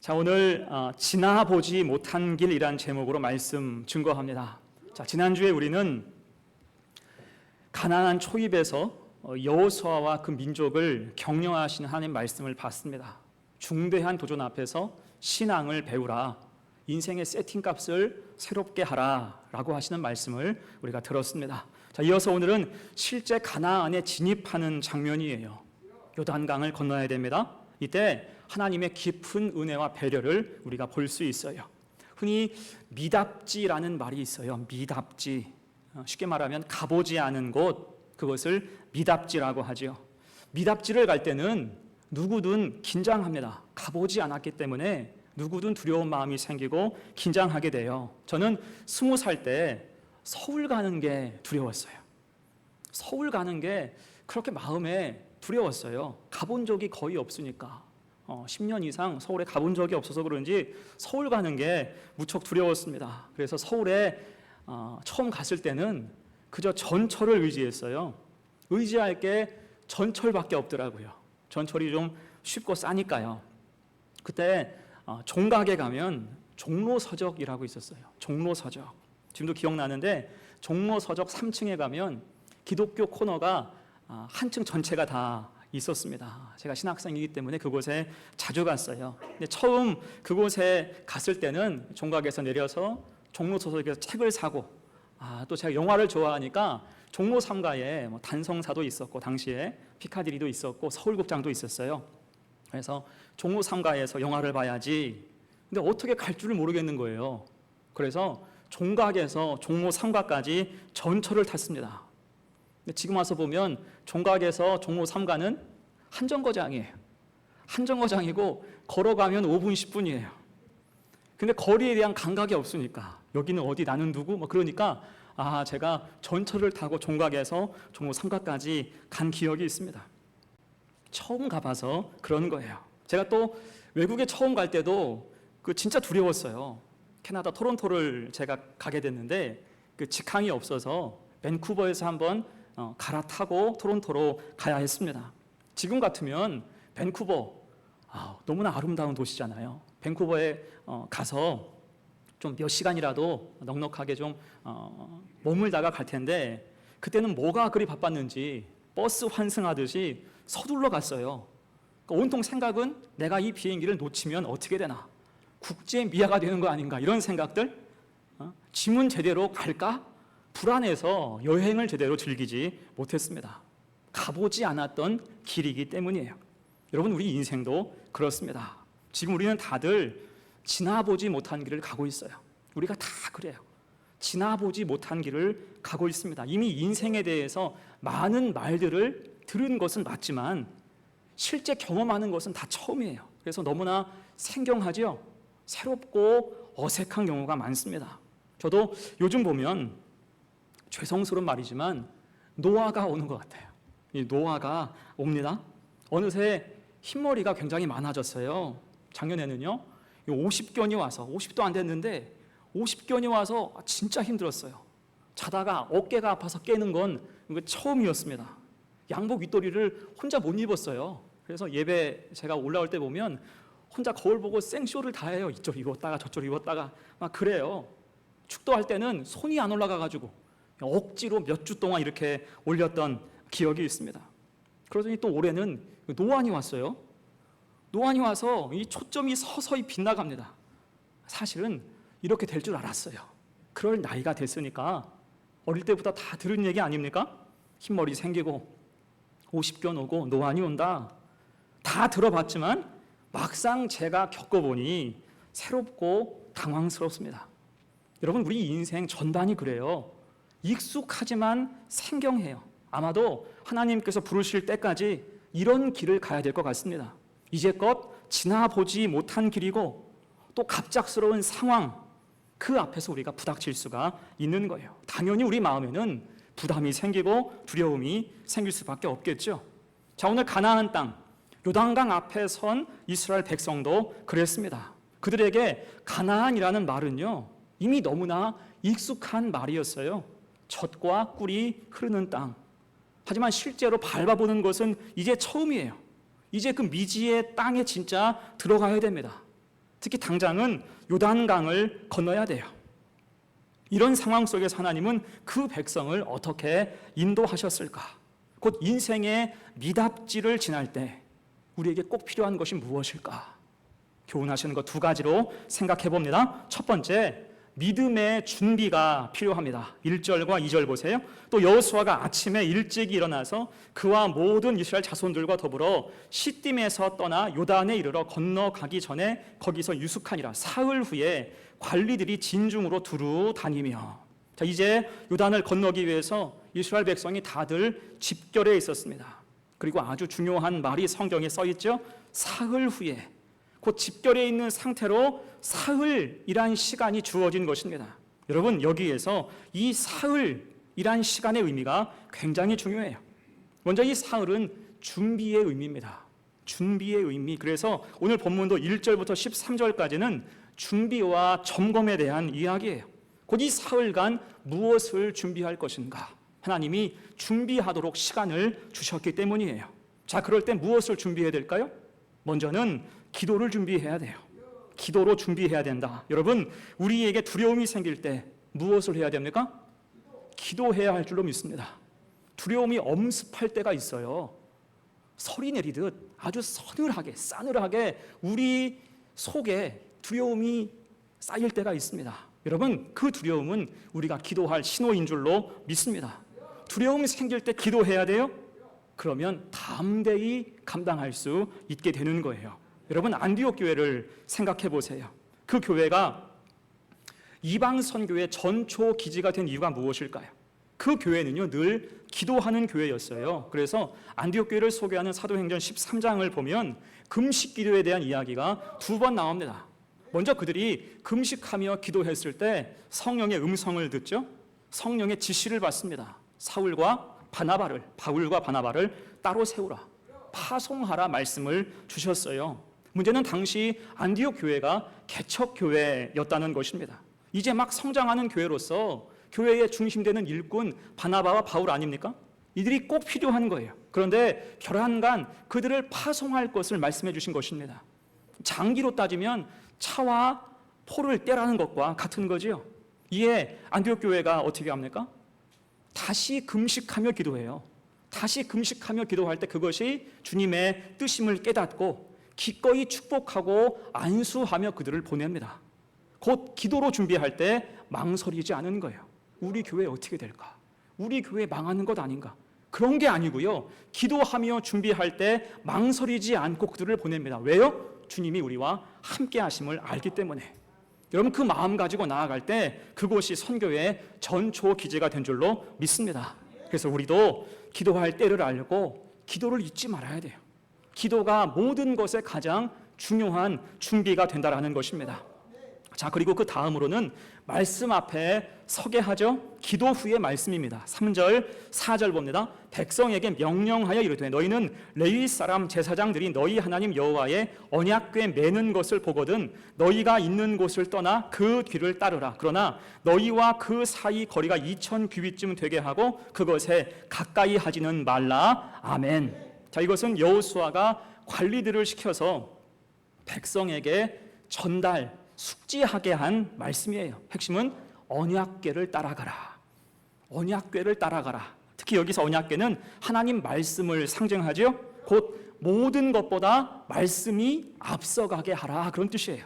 자, 오늘 지나보지 못한 길이란 제목으로 말씀 증거합니다. 자, 지난주에 우리는 가나안 초입에서 여호수아와 그 민족을 격려하시는 하나님 말씀을 봤습니다. 중대한 도전 앞에서 신앙을 배우라, 인생의 세팅값을 새롭게 하라 라고 하시는 말씀을 우리가 들었습니다. 자, 이어서 오늘은 실제 가나안에 진입하는 장면이에요. 요단강을 건너야 됩니다. 이때 하나님의 깊은 은혜와 배려를 우리가 볼 수 있어요. 흔히 미답지라는 말이 있어요. 미답지, 쉽게 말하면 가보지 않은 곳, 그것을 미답지라고 하죠. 미답지를 갈 때는 누구든 긴장합니다. 가보지 않았기 때문에 누구든 두려운 마음이 생기고 긴장하게 돼요. 저는 20살 때 서울 가는 게 두려웠어요. 서울 가는 게 그렇게 마음에 두려웠어요. 가본 적이 거의 없으니까. 10년 이상 서울에 가본 적이 없어서 그런지 서울 가는 게 무척 두려웠습니다. 그래서 서울에 처음 갔을 때는 그저 전철을 의지했어요. 의지할 게 전철밖에 없더라고요. 전철이 좀 쉽고 싸니까요. 그때 종각에 가면 종로서적이라고 있었어요. 종로서적. 지금도 기억나는데 종로서적 3층에 가면 기독교 코너가 한층 전체가 다 있었습니다. 제가 신학생이기 때문에 그곳에 자주 갔어요. 근데 처음 그곳에 갔을 때는 종각에서 내려서 종로서적에서 책을 사고, 또 제가 영화를 좋아하니까 종로 3가에 단성사도 있었고, 당시에 피카디리도 있었고, 서울극장도 있었어요. 그래서 종로 3가에서 영화를 봐야지. 근데 어떻게 갈 줄을 모르겠는 거예요. 그래서 종각에서 종로 3가까지 전철을 탔습니다. 지금 와서 보면 종각에서 종로 3가는 한정거장이에요. 한정거장이고 걸어가면 5분 10분이에요. 근데 거리에 대한 감각이 없으니까 여기는 어디 나는 누구? 그러니까 제가 전철을 타고 종각에서 종로 3가까지 간 기억이 있습니다. 처음 가봐서 그런 거예요. 제가 또 외국에 처음 갈 때도 진짜 두려웠어요. 캐나다 토론토를 제가 가게 됐는데 직항이 없어서 밴쿠버에서 한번 갈아타고 토론토로 가야 했습니다. 지금 같으면 밴쿠버 너무나 아름다운 도시잖아요. 밴쿠버에 가서 좀 몇 시간이라도 넉넉하게 좀 머물다가 갈 텐데, 그때는 뭐가 그리 바빴는지 버스 환승하듯이 서둘러 갔어요. 그러니까 온통 생각은 내가 이 비행기를 놓치면 어떻게 되나, 국제 미아가 되는 거 아닌가, 이런 생각들. 짐은 제대로 갈까? 불안해서 여행을 제대로 즐기지 못했습니다. 가보지 않았던 길이기 때문이에요. 여러분, 우리 인생도 그렇습니다. 지금 우리는 다들 지나보지 못한 길을 가고 있어요. 우리가 다 그래요. 지나보지 못한 길을 가고 있습니다. 이미 인생에 대해서 많은 말들을 들은 것은 맞지만 실제 경험하는 것은 다 처음이에요. 그래서 너무나 생경하죠. 새롭고 어색한 경우가 많습니다. 저도 요즘 보면 죄송스러운 말이지만 노화가 오는 것 같아요. 이 노화가 옵니다. 어느새 흰머리가 굉장히 많아졌어요. 작년에는요 50견이 와서, 50도 안 됐는데 50견이 와서 진짜 힘들었어요. 자다가 어깨가 아파서 깨는 건 처음이었습니다. 양복 윗도리를 혼자 못 입었어요. 그래서 예배 제가 올라올 때 보면 혼자 거울 보고 생쇼를 다 해요. 이쪽 입었다가 저쪽 입었다가 막 그래요. 축도할 때는 손이 안 올라가가지고 억지로 몇 주 동안 이렇게 올렸던 기억이 있습니다. 그러더니 또 올해는 노안이 왔어요. 노안이 와서 이 초점이 서서히 빗나갑니다. 사실은 이렇게 될 줄 알았어요. 그럴 나이가 됐으니까. 어릴 때부터 다 들은 얘기 아닙니까? 흰머리 생기고 50견 오고 노안이 온다. 다 들어봤지만 막상 제가 겪어보니 새롭고 당황스럽습니다. 여러분, 우리 인생 전반이 그래요. 익숙하지만 생경해요. 아마도 하나님께서 부르실 때까지 이런 길을 가야 될 것 같습니다. 이제껏 지나보지 못한 길이고 또 갑작스러운 상황, 그 앞에서 우리가 부닥칠 수가 있는 거예요. 당연히 우리 마음에는 부담이 생기고 두려움이 생길 수밖에 없겠죠. 자, 오늘 가나안 땅, 요단강 앞에 선 이스라엘 백성도 그랬습니다. 그들에게 가나안이라는 말은요 이미 너무나 익숙한 말이었어요. 젖과 꿀이 흐르는 땅. 하지만 실제로 밟아보는 것은 이제 처음이에요. 이제 그 미지의 땅에 진짜 들어가야 됩니다. 특히 당장은 요단강을 건너야 돼요. 이런 상황 속에서 하나님은 그 백성을 어떻게 인도하셨을까? 곧 인생의 미답지를 지날 때 우리에게 꼭 필요한 것이 무엇일까? 교훈하시는 것 두 가지로 생각해 봅니다. 첫 번째, 믿음의 준비가 필요합니다. 1절과 2절 보세요. 또 여호수아가 아침에 일찍 일어나서 그와 모든 이스라엘 자손들과 더불어 시딤에서 떠나 요단에 이르러 건너가기 전에 거기서 유숙하니라. 사흘 후에 관리들이 진중으로 두루 다니며. 자, 이제 요단을 건너기 위해서 이스라엘 백성이 다들 집결해 있었습니다. 그리고 아주 중요한 말이 성경에 써 있죠. 사흘 후에, 곧 집결해 있는 상태로 사흘이란 시간이 주어진 것입니다. 여러분, 여기에서 이 사흘이란 시간의 의미가 굉장히 중요해요. 먼저 이 사흘은 준비의 의미입니다. 준비의 의미. 그래서 오늘 본문도 1절부터 13절까지는 준비와 점검에 대한 이야기예요. 곧 이 사흘간 무엇을 준비할 것인가? 하나님이 준비하도록 시간을 주셨기 때문이에요. 자, 그럴 때 무엇을 준비해야 될까요? 먼저는 기도를 준비해야 돼요. 기도로 준비해야 된다. 여러분, 우리에게 두려움이 생길 때 무엇을 해야 됩니까? 기도해야 할 줄로 믿습니다. 두려움이 엄습할 때가 있어요. 설이 내리듯 아주 서늘하게, 싸늘하게 우리 속에 두려움이 쌓일 때가 있습니다. 여러분, 그 두려움은 우리가 기도할 신호인 줄로 믿습니다. 두려움이 생길 때 기도해야 돼요? 그러면 담대히 감당할 수 있게 되는 거예요. 여러분, 안디옥 교회를 생각해 보세요. 그 교회가 이방 선교의 전초 기지가 된 이유가 무엇일까요? 그 교회는요, 늘 기도하는 교회였어요. 그래서 안디옥 교회를 소개하는 사도행전 13장을 보면 금식 기도에 대한 이야기가 2번 나옵니다. 먼저 그들이 금식하며 기도했을 때 성령의 음성을 듣죠. 성령의 지시를 받습니다. 바울과 바나바를 따로 세우라, 파송하라 말씀을 주셨어요. 문제는 당시 안디옥 교회가 개척 교회였다는 것입니다. 이제 막 성장하는 교회로서 교회의 중심되는 일꾼 바나바와 바울 아닙니까? 이들이 꼭 필요한 거예요. 그런데 결한간 그들을 파송할 것을 말씀해 주신 것입니다. 장기로 따지면 차와 포를 떼라는 것과 같은 거지요. 이에 안디옥 교회가 어떻게 합니까? 다시 금식하며 기도해요. 다시 금식하며 기도할 때 그것이 주님의 뜻임을 깨닫고 기꺼이 축복하고 안수하며 그들을 보냅니다. 곧 기도로 준비할 때 망설이지 않은 거예요. 우리 교회 어떻게 될까? 우리 교회 망하는 것 아닌가? 그런 게 아니고요. 기도하며 준비할 때 망설이지 않고 그들을 보냅니다. 왜요? 주님이 우리와 함께 하심을 알기 때문에. 여러분, 그 마음 가지고 나아갈 때 그곳이 선교의 전초 기제가 된 줄로 믿습니다. 그래서 우리도 기도할 때를 알고 기도를 잊지 말아야 돼요. 기도가 모든 것에 가장 중요한 준비가 된다라는 것입니다. 자, 그리고 그 다음으로는 말씀 앞에 서게 하죠. 기도 후의 말씀입니다. 3절, 4절 봅니다. 백성에게 명령하여 이르되 너희는 레위 사람 제사장들이 너희 하나님 여호와의 언약궤 매는 것을 보거든 너희가 있는 곳을 떠나 그 뒤를 따르라. 그러나 너희와 그 사이 거리가 2000규빗쯤 되게 하고 그것에 가까이 하지는 말라. 아멘. 자, 이것은 여호수아가 관리들을 시켜서 백성에게 숙지하게 한 말씀이에요. 핵심은 언약궤를 따라가라. 언약궤를 따라가라. 특히 여기서 언약궤는 하나님 말씀을 상징하죠. 곧 모든 것보다 말씀이 앞서가게 하라, 그런 뜻이에요.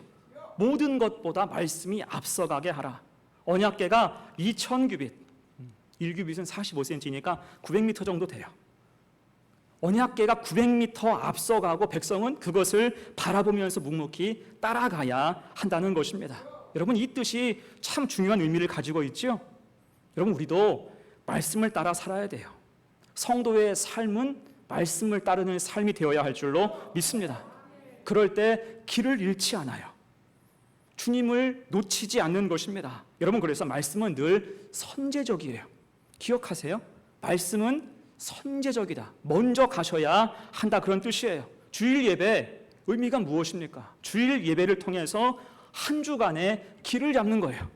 모든 것보다 말씀이 앞서가게 하라. 언약궤가 2000규빗, 1규빗은 45cm니까 900m 정도 돼요. 언약궤가 900m 앞서가고 백성은 그것을 바라보면서 묵묵히 따라가야 한다는 것입니다. 여러분, 이 뜻이 참 중요한 의미를 가지고 있죠. 여러분, 우리도 말씀을 따라 살아야 돼요. 성도의 삶은 말씀을 따르는 삶이 되어야 할 줄로 믿습니다. 그럴 때 길을 잃지 않아요. 주님을 놓치지 않는 것입니다. 여러분, 그래서 말씀은 늘 선제적이에요. 기억하세요. 말씀은 선제적이다. 먼저 가셔야 한다, 그런 뜻이에요. 주일 예배 의미가 무엇입니까? 주일 예배를 통해서 한 주간의 길을 잡는 거예요.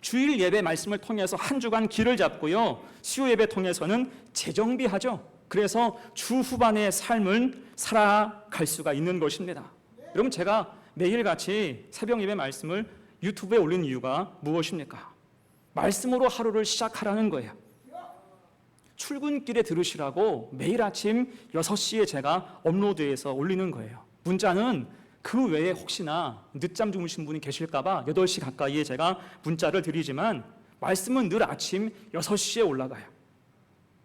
주일 예배 말씀을 통해서 한 주간 길을 잡고요. 수요 예배 통해서는 재정비하죠. 그래서 주 후반의 삶을 살아갈 수가 있는 것입니다. 여러분, 제가 매일같이 새벽 예배 말씀을 유튜브에 올리는 이유가 무엇입니까? 말씀으로 하루를 시작하라는 거예요. 출근길에 들으시라고 매일 아침 6시에 제가 업로드해서 올리는 거예요. 문자는 그 외에 혹시나 늦잠 주무신 분이 계실까 봐 8시 가까이에 제가 문자를 드리지만 말씀은 늘 아침 6시에 올라가요.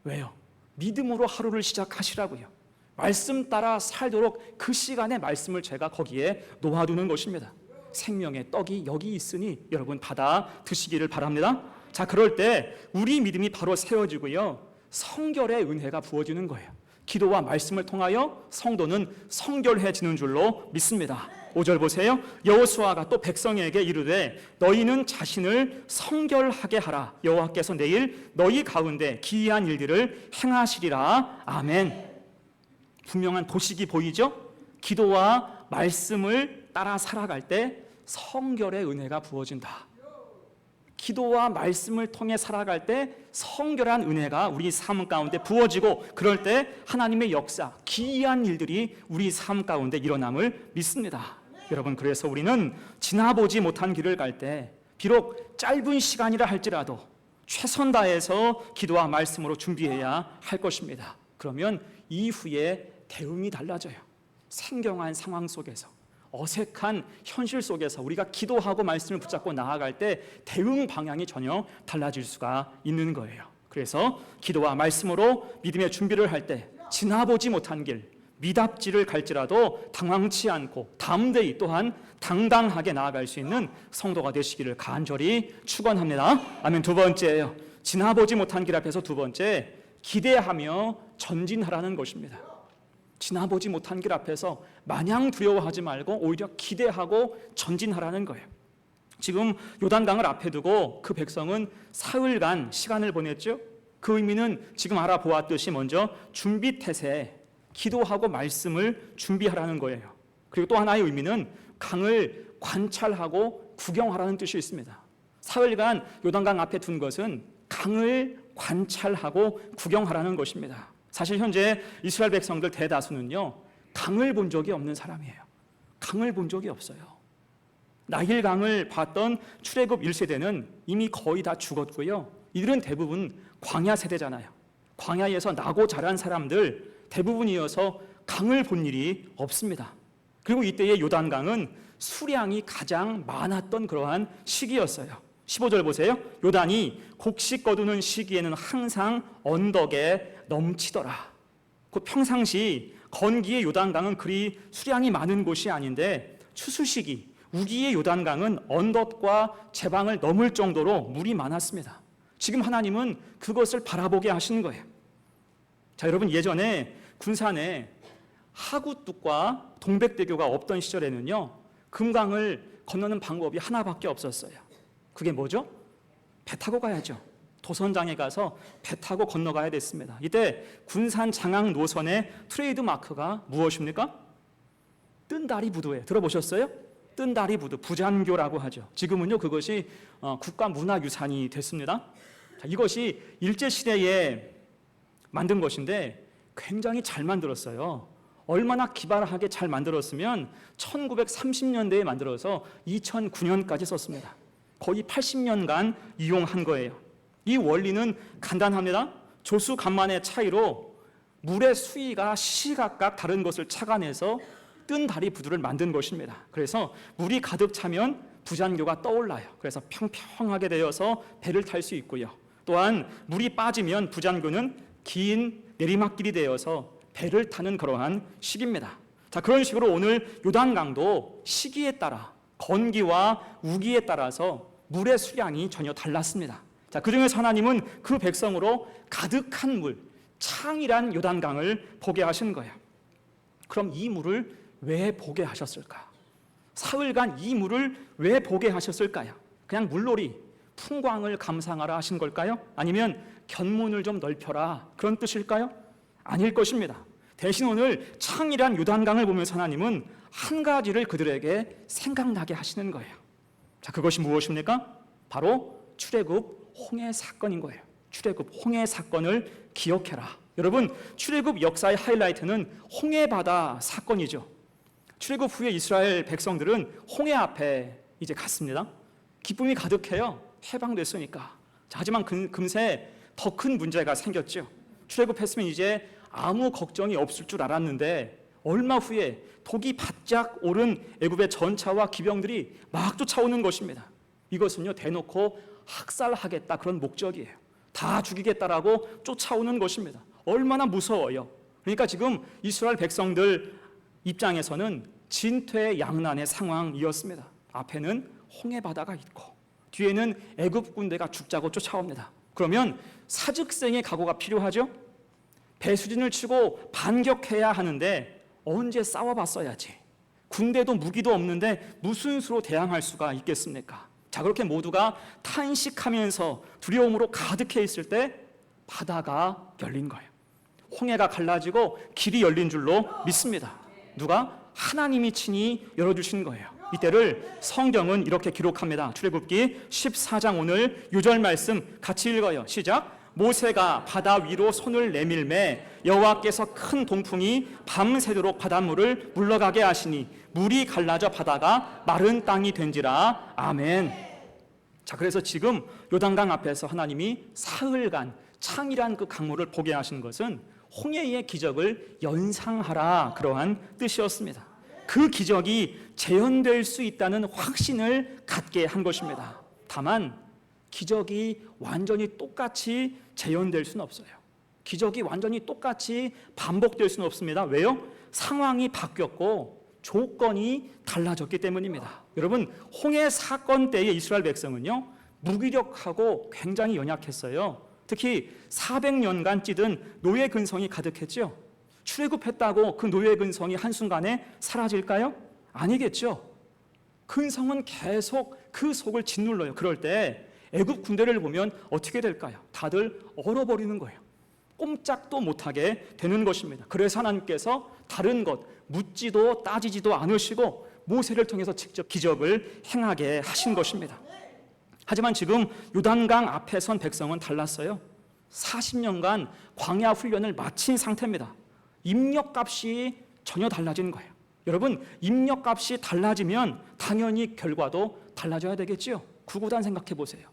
왜요? 믿음으로 하루를 시작하시라고요. 말씀 따라 살도록 그 시간에 말씀을 제가 거기에 놓아두는 것입니다. 생명의 떡이 여기 있으니 여러분 받아 드시기를 바랍니다. 자, 그럴 때 우리 믿음이 바로 세워지고요, 성결의 은혜가 부어지는 거예요. 기도와 말씀을 통하여 성도는 성결해지는 줄로 믿습니다. 5절 보세요. 여호수아가 또 백성에게 이르되 너희는 자신을 성결하게 하라. 여호와께서 내일 너희 가운데 기이한 일들을 행하시리라. 아멘. 분명한 도식이 보이죠? 기도와 말씀을 따라 살아갈 때 성결의 은혜가 부어진다. 기도와 말씀을 통해 살아갈 때 성결한 은혜가 우리 삶 가운데 부어지고, 그럴 때 하나님의 역사, 기이한 일들이 우리 삶 가운데 일어남을 믿습니다. 여러분, 그래서 우리는 지나보지 못한 길을 갈 때 비록 짧은 시간이라 할지라도 최선 다해서 기도와 말씀으로 준비해야 할 것입니다. 그러면 이후에 대응이 달라져요. 생경한 상황 속에서, 어색한 현실 속에서 우리가 기도하고 말씀을 붙잡고 나아갈 때 대응 방향이 전혀 달라질 수가 있는 거예요. 그래서 기도와 말씀으로 믿음의 준비를 할 때 지나보지 못한 길, 미답지를 갈지라도 당황치 않고 담대히 또한 당당하게 나아갈 수 있는 성도가 되시기를 간절히 축원합니다. 아멘. 두 번째예요. 지나보지 못한 길 앞에서 두 번째, 기대하며 전진하라는 것입니다. 지나보지 못한 길 앞에서 마냥 두려워하지 말고 오히려 기대하고 전진하라는 거예요. 지금 요단강을 앞에 두고 그 백성은 사흘간 시간을 보냈죠. 그 의미는 지금 알아보았듯이 먼저 준비 태세, 기도하고 말씀을 준비하라는 거예요. 그리고 또 하나의 의미는 강을 관찰하고 구경하라는 뜻이 있습니다. 사흘간 요단강 앞에 둔 것은 강을 관찰하고 구경하라는 것입니다. 사실 현재 이스라엘 백성들 대다수는요, 강을 본 적이 없는 사람이에요. 강을 본 적이 없어요. 나일강을 봤던 출애굽 1세대는 이미 거의 다 죽었고요, 이들은 대부분 광야 세대잖아요. 광야에서 나고 자란 사람들 대부분이어서 강을 본 일이 없습니다. 그리고 이때의 요단강은 수량이 가장 많았던 그러한 시기였어요. 15절 보세요. 요단이 곡식 거두는 시기에는 항상 언덕에 넘치더라. 그 평상시 건기의 요단강은 그리 수량이 많은 곳이 아닌데 추수 시기 우기의 요단강은 언덕과 제방을 넘을 정도로 물이 많았습니다. 지금 하나님은 그것을 바라보게 하시는 거예요. 자, 여러분, 예전에 군산에 하구뚝과 동백대교가 없던 시절에는요, 금강을 건너는 방법이 하나밖에 없었어요. 그게 뭐죠? 배 타고 가야죠. 도선장에 가서 배 타고 건너가야 됐습니다. 이때 군산 장항 노선의 트레이드 마크가 무엇입니까? 뜬다리 부두에 들어보셨어요? 뜬다리 부두, 부잔교라고 하죠. 지금은요 그것이 국가문화유산이 됐습니다. 자, 이것이 일제시대에 만든 것인데 굉장히 잘 만들었어요. 얼마나 기발하게 잘 만들었으면 1930년대에 만들어서 2009년까지 썼습니다. 거의 80년간 이용한 거예요. 이 원리는 간단합니다. 조수 간만의 차이로 물의 수위가 시시각각 다른 것을 착안해서 뜬 다리 부두를 만든 것입니다. 그래서 물이 가득 차면 부잔교가 떠올라요. 그래서 평평하게 되어서 배를 탈 수 있고요. 또한 물이 빠지면 부잔교는 긴 내리막길이 되어서 배를 타는 그러한 시기입니다. 자, 그런 식으로 오늘 요단강도 시기에 따라 건기와 우기에 따라서 물의 수량이 전혀 달랐습니다. 자, 그중에서 하나님은 그 백성으로 가득한 물, 창이란 요단강을 보게 하신 거예요. 그럼 이 물을 왜 보게 하셨을까? 사흘간 이 물을 왜 보게 하셨을까요? 그냥 물놀이, 풍광을 감상하라 하신 걸까요? 아니면 견문을 좀 넓혀라 그런 뜻일까요? 아닐 것입니다. 대신 오늘 창이란 요단강을 보면서 하나님은 한 가지를 그들에게 생각나게 하시는 거예요. 자, 그것이 무엇입니까? 바로 출애굽 홍해 사건인 거예요. 출애굽 홍해 사건을 기억해라. 여러분, 출애굽 역사의 하이라이트는 홍해 바다 사건이죠. 출애굽 후에 이스라엘 백성들은 홍해 앞에 이제 갔습니다. 기쁨이 가득해요. 해방됐으니까. 자, 하지만 금세 더 큰 문제가 생겼죠. 출애굽했으면 이제 아무 걱정이 없을 줄 알았는데 얼마 후에 독이 바짝 오른 애굽의 전차와 기병들이 막 쫓아오는 것입니다. 이것은요, 대놓고 학살하겠다 그런 목적이에요. 다 죽이겠다라고 쫓아오는 것입니다. 얼마나 무서워요. 그러니까 지금 이스라엘 백성들 입장에서는 진퇴양난의 상황이었습니다. 앞에는 홍해 바다가 있고 뒤에는 애굽 군대가 죽자고 쫓아옵니다. 그러면 사직생의 각오가 필요하죠. 배수진을 치고 반격해야 하는데 언제 싸워봤어야지. 군대도 무기도 없는데 무슨 수로 대항할 수가 있겠습니까? 자, 그렇게 모두가 탄식하면서 두려움으로 가득해 있을 때 바다가 열린 거예요. 홍해가 갈라지고 길이 열린 줄로 믿습니다. 누가? 하나님이 친히 열어주신 거예요. 이때를 성경은 이렇게 기록합니다. 출애굽기 14장 오늘 6절 말씀 같이 읽어요. 시작. 모세가 바다 위로 손을 내밀매 여호와께서 큰 동풍이 밤새도록 바닷물을 물러가게 하시니 물이 갈라져 바다가 마른 땅이 된지라. 아멘. 자, 그래서 지금 요단강 앞에서 하나님이 사흘간 창이란 그 강물을 보게 하신 것은 홍해의 기적을 연상하라 그러한 뜻이었습니다. 그 기적이 재현될 수 있다는 확신을 갖게 한 것입니다. 다만 기적이 완전히 똑같이 재현될 수는 없어요. 기적이 완전히 똑같이 반복될 수는 없습니다. 왜요? 상황이 바뀌었고 조건이 달라졌기 때문입니다. 여러분, 홍해 사건 때의 이스라엘 백성은요, 무기력하고 굉장히 연약했어요. 특히 400년간 찌든 노예 근성이 가득했죠. 출애굽했다고 그 노예 근성이 한순간에 사라질까요? 아니겠죠. 근성은 계속 그 속을 짓눌러요. 그럴 때 애굽 군대를 보면 어떻게 될까요? 다들 얼어버리는 거예요. 꼼짝도 못하게 되는 것입니다. 그래서 하나님께서 다른 것 묻지도 따지지도 않으시고 모세를 통해서 직접 기적을 행하게 하신 것입니다. 하지만 지금 요단강 앞에 선 백성은 달랐어요. 40년간 광야 훈련을 마친 상태입니다. 입력값이 전혀 달라진 거예요. 여러분, 입력값이 달라지면 당연히 결과도 달라져야 되겠죠. 구구단 생각해 보세요.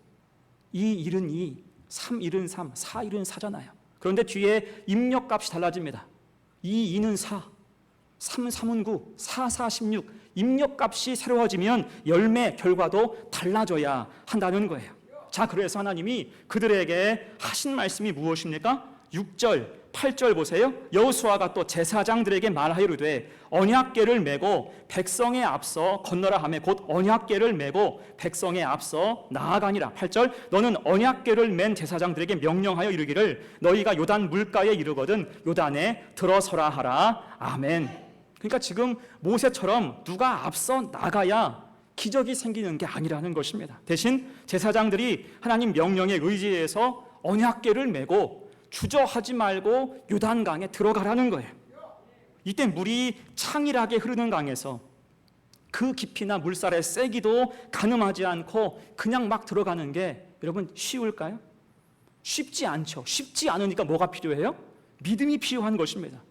2 1은 2, 3 1은 3, 4 1은 4잖아요. 그런데 뒤에 입력값이 달라집니다. 2 2는 4, 3 3은 9, 4 4 16. 입력값이 새로워지면 열매 결과도 달라져야 한다는 거예요. 자, 그래서 하나님이 그들에게 하신 말씀이 무엇입니까? 6절 8절 보세요. 여호수아가 또 제사장들에게 말하이르되 언약궤를 메고 백성에 앞서 건너라 하며 곧 언약궤를 메고 백성에 앞서 나아가니라. 8절 너는 언약궤를 맨 제사장들에게 명령하여 이르기를 너희가 요단 물가에 이르거든 요단에 들어서라 하라. 아멘. 그러니까 지금 모세처럼 누가 앞서 나가야 기적이 생기는 게 아니라는 것입니다. 대신 제사장들이 하나님 명령에 의지해서 언약궤를 메고 주저하지 말고 요단강에 들어가라는 거예요. 이때 물이 창일하게 흐르는 강에서 그 깊이나 물살의 세기도 가늠하지 않고 그냥 막 들어가는 게 여러분 쉬울까요? 쉽지 않죠. 쉽지 않으니까 뭐가 필요해요? 믿음이 필요한 것입니다.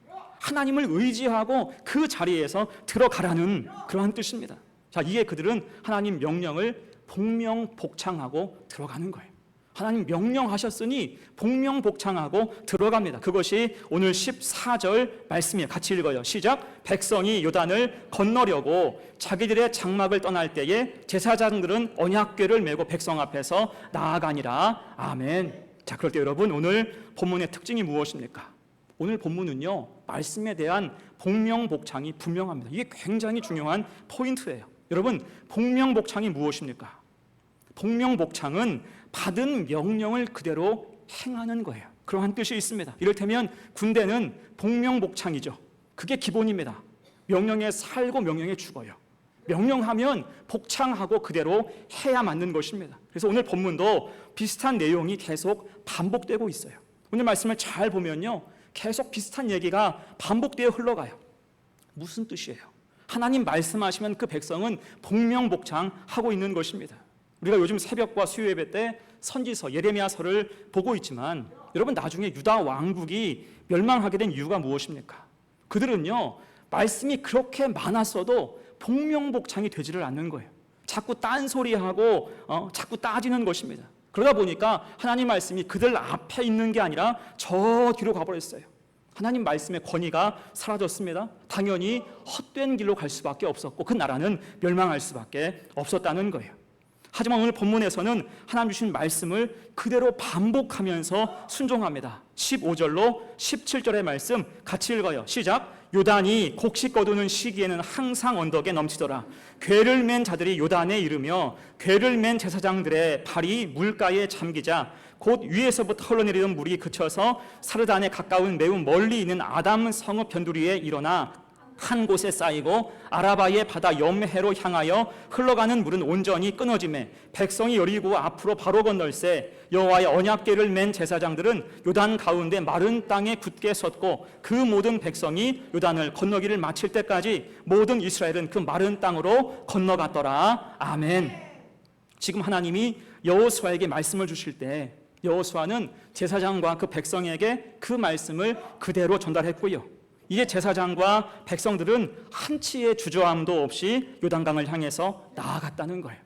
하나님을 의지하고 그 자리에서 들어가라는 그러한 뜻입니다. 자, 이게 그들은 하나님 명령을 복명복창하고 들어가는 거예요. 하나님 명령하셨으니 복명복창하고 들어갑니다. 그것이 오늘 14절 말씀이에요. 같이 읽어요. 시작. 백성이 요단을 건너려고 자기들의 장막을 떠날 때에 제사장들은 언약궤를 메고 백성 앞에서 나아가니라. 아멘. 자, 그럴 때 여러분, 오늘 본문의 특징이 무엇입니까? 오늘 본문은요, 말씀에 대한 복명복창이 분명합니다. 이게 굉장히 중요한 포인트예요. 여러분, 복명복창이 무엇입니까? 복명복창은 받은 명령을 그대로 행하는 거예요. 그러한 뜻이 있습니다. 이를테면 군대는 복명복창이죠. 그게 기본입니다. 명령에 살고 명령에 죽어요. 명령하면 복창하고 그대로 해야 맞는 것입니다. 그래서 오늘 본문도 비슷한 내용이 계속 반복되고 있어요. 오늘 말씀을 잘 보면요, 계속 비슷한 얘기가 반복되어 흘러가요. 무슨 뜻이에요? 하나님 말씀하시면 그 백성은 복명복창하고 있는 것입니다. 우리가 요즘 새벽과 수요 예배 때 선지서 예레미야서를 보고 있지만 여러분, 나중에 유다 왕국이 멸망하게 된 이유가 무엇입니까? 그들은요, 말씀이 그렇게 많았어도 복명복창이 되지를 않는 거예요. 자꾸 딴소리하고 자꾸 따지는 것입니다. 그러다 보니까 하나님 말씀이 그들 앞에 있는 게 아니라 저 뒤로 가버렸어요. 하나님 말씀의 권위가 사라졌습니다. 당연히 헛된 길로 갈 수밖에 없었고 그 나라는 멸망할 수밖에 없었다는 거예요. 하지만 오늘 본문에서는 하나님 주신 말씀을 그대로 반복하면서 순종합니다. 15절로 17절의 말씀 같이 읽어요. 시작. 요단이 곡식 거두는 시기에는 항상 언덕에 넘치더라. 궤를 맨 자들이 요단에 이르며 궤를 맨 제사장들의 발이 물가에 잠기자 곧 위에서부터 흘러내리던 물이 그쳐서 사르단에 가까운 매우 멀리 있는 아담 성읍 변두리에 일어나 한 곳에 쌓이고 아라바의 바다 염해로 향하여 흘러가는 물은 온전히 끊어지매 백성이 여리고 앞으로 바로 건널세 여호와의 언약궤를 맨 제사장들은 요단 가운데 마른 땅에 굳게 섰고 그 모든 백성이 요단을 건너기를 마칠 때까지 모든 이스라엘은 그 마른 땅으로 건너갔더라. 아멘. 지금 하나님이 여호수아에게 말씀을 주실 때 여호수아는 제사장과 그 백성에게 그 말씀을 그대로 전달했고요. 이에 제사장과 백성들은 한치의 주저함도 없이 요단강을 향해서 나아갔다는 거예요.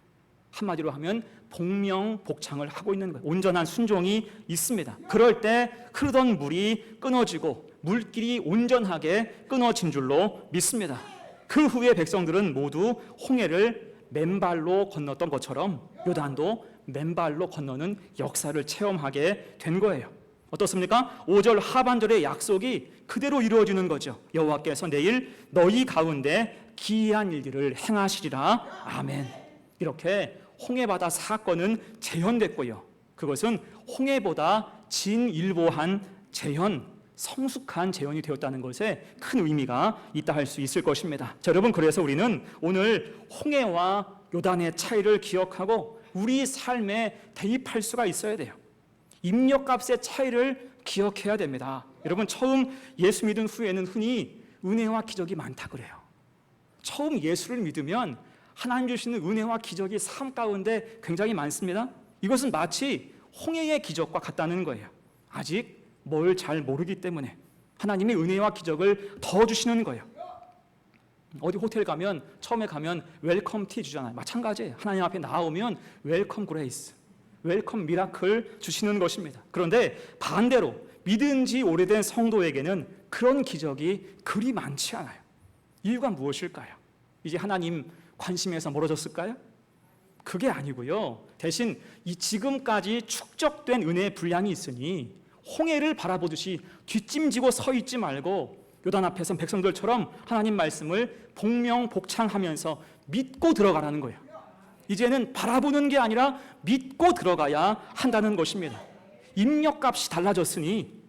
한마디로 하면 복명복창을 하고 있는 거예요. 온전한 순종이 있습니다. 그럴 때 흐르던 물이 끊어지고 물길이 온전하게 끊어진 줄로 믿습니다. 그 후에 백성들은 모두 홍해를 맨발로 건넜던 것처럼 요단도 맨발로 건너는 역사를 체험하게 된 거예요. 어떻습니까? 5절 하반절의 약속이 그대로 이루어지는 거죠. 여호와께서 내일 너희 가운데 기이한 일들을 행하시리라. 아멘. 이렇게 홍해바다 사건은 재현됐고요. 그것은 홍해보다 진일보한 재현, 성숙한 재현이 되었다는 것에 큰 의미가 있다 할 수 있을 것입니다. 자, 여러분, 그래서 우리는 오늘 홍해와 요단의 차이를 기억하고 우리 삶에 대입할 수가 있어야 돼요. 입력값의 차이를 기억해야 됩니다. 여러분, 처음 예수 믿은 후에는 흔히 은혜와 기적이 많다 그래요. 처음 예수를 믿으면 하나님 주시는 은혜와 기적이 삶 가운데 굉장히 많습니다. 이것은 마치 홍해의 기적과 같다는 거예요. 아직 뭘 잘 모르기 때문에 하나님이 은혜와 기적을 더 주시는 거예요. 어디 호텔 가면 처음에 가면 웰컴 티 주잖아요. 마찬가지예요. 하나님 앞에 나오면 웰컴 그레이스, 웰컴 미라클 주시는 것입니다. 그런데 반대로 믿은 지 오래된 성도에게는 그런 기적이 그리 많지 않아요. 이유가 무엇일까요? 이제 하나님 관심에서 멀어졌을까요? 그게 아니고요. 대신 이 지금까지 축적된 은혜의 분량이 있으니 홍해를 바라보듯이 뒷짐지고 서 있지 말고 요단 앞에서 백성들처럼 하나님 말씀을 복명복창하면서 믿고 들어가라는 거예요. 이제는 바라보는 게 아니라 믿고 들어가야 한다는 것입니다. 입력값이 달라졌으니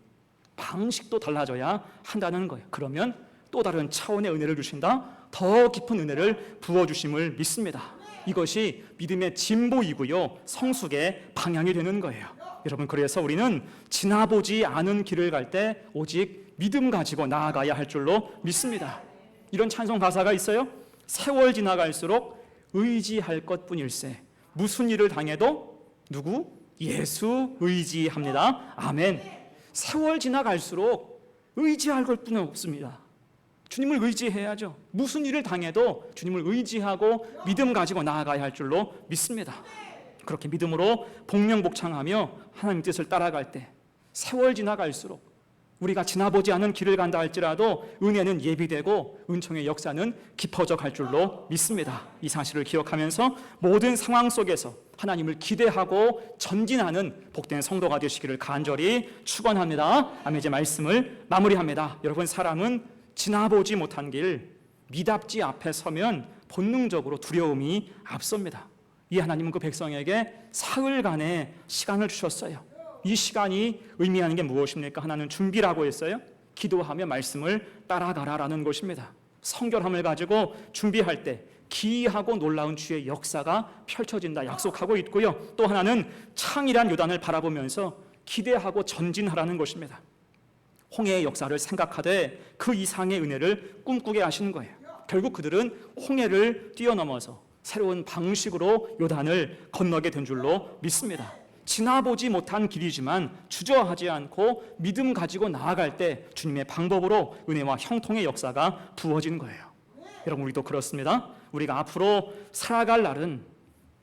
방식도 달라져야 한다는 거예요. 그러면 또 다른 차원의 은혜를 주신다, 더 깊은 은혜를 부어주심을 믿습니다. 이것이 믿음의 진보이고요, 성숙의 방향이 되는 거예요. 여러분, 그래서 우리는 지나보지 않은 길을 갈 때 오직 믿음 가지고 나아가야 할 줄로 믿습니다. 이런 찬송 가사가 있어요. 세월 지나갈수록 의지할 것뿐일세 무슨 일을 당해도 누구? 예수 의지합니다. 아멘. 세월 지나갈수록 의지할 것뿐 없습니다. 주님을 의지해야죠. 무슨 일을 당해도 주님을 의지하고 믿음 가지고 나아가야 할 줄로 믿습니다. 그렇게 믿음으로 복명복창하며 하나님 뜻을 따라갈 때 세월 지나갈수록 우리가 지나보지 않은 길을 간다 할지라도 은혜는 예비되고 은총의 역사는 깊어져 갈 줄로 믿습니다. 이 사실을 기억하면서 모든 상황 속에서 하나님을 기대하고 전진하는 복된 성도가 되시기를 간절히 축원합니다. 아멘. 이제 말씀을 마무리합니다. 여러분, 사람은 지나보지 못한 길, 미답지 앞에 서면 본능적으로 두려움이 앞섭니다. 이 하나님은 그 백성에게 사흘간의 시간을 주셨어요. 이 시간이 의미하는 게 무엇입니까? 하나는 준비라고 했어요. 기도하며 말씀을 따라가라라는 것입니다. 성결함을 가지고 준비할 때 기이하고 놀라운 주의 역사가 펼쳐진다 약속하고 있고요. 또 하나는 창이란 요단을 바라보면서 기대하고 전진하라는 것입니다. 홍해의 역사를 생각하되 그 이상의 은혜를 꿈꾸게 하시는 거예요. 결국 그들은 홍해를 뛰어넘어서 새로운 방식으로 요단을 건너게 된 줄로 믿습니다. 지나보지 못한 길이지만 주저하지 않고 믿음 가지고 나아갈 때 주님의 방법으로 은혜와 형통의 역사가 부어지는 거예요. 여러분, 우리도 그렇습니다. 우리가 앞으로 살아갈 날은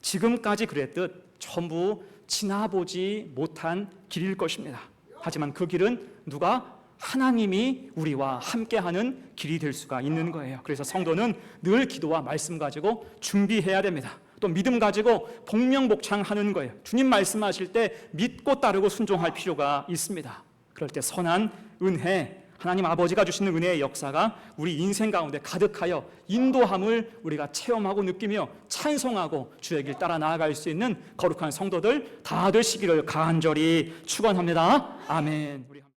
지금까지 그랬듯 전부 지나보지 못한 길일 것입니다. 하지만 그 길은 누가? 하나님이 우리와 함께하는 길이 될 수가 있는 거예요. 그래서 성도는 늘 기도와 말씀 가지고 준비해야 됩니다. 또 믿음 가지고 복명복창하는 거예요. 주님 말씀하실 때 믿고 따르고 순종할 필요가 있습니다. 그럴 때 선한 은혜, 하나님 아버지가 주시는 은혜의 역사가 우리 인생 가운데 가득하여 인도함을 우리가 체험하고 느끼며 찬송하고 주의 길 따라 나아갈 수 있는 거룩한 성도들 다 되시기를 간절히 축원합니다. 아멘.